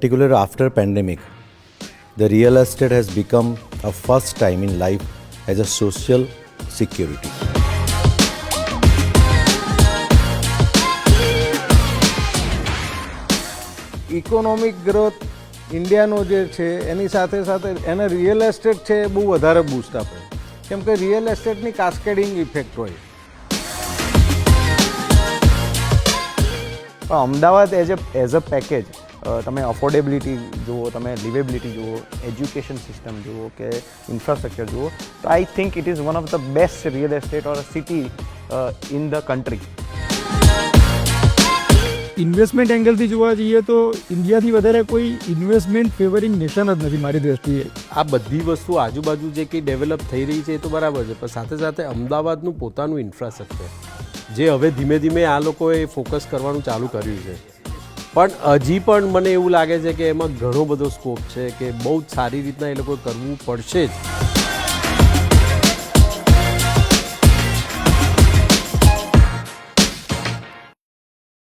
Particularly after pandemic, the real estate has become a first time in life as a social security. Economic growth ઇન્ડિયાનો જે છે એની સાથે સાથે એને real estate છે એ બહુ વધારે બૂસ્ટ આપે, કેમ કે રિયલ એસ્ટેટની કાસ્કેડિંગ ઇફેક્ટ હોય. પણ અમદાવાદ એઝ અ પેકેજ તમે અફોર્ડેબિલિટી જુઓ, તમે લિવેબિલિટી જુઓ, એજ્યુકેશન સિસ્ટમ જુઓ કે ઇન્ફ્રાસ્ટ્રક્ચર જુઓ, તો I think it is one of the best real estate or city in the country. Investment એંગલથી જોવા જઈએ તો ઇન્ડિયાથી વધારે કોઈ ઇન્વેસ્ટમેન્ટ ફેવરિંગ નેશન જ નથી મારી દૃષ્ટિએ. આ બધી વસ્તુ આજુબાજુ જે કંઈ ડેવલપ થઈ રહી છે એ તો બરાબર છે, પણ સાથે સાથે અમદાવાદનું પોતાનું ઇન્ફ્રાસ્ટ્રક્ચર જે હવે ધીમે ધીમે આ લોકોએ ફોકસ કરવાનું ચાલુ કર્યું છે, પણ હજી પણ મને એવું લાગે છે કે એમાં ઘણો બધો સ્કોપ છે કે બહુ જ સારી રીતના એ લોકોએ કરવું પડશે જ.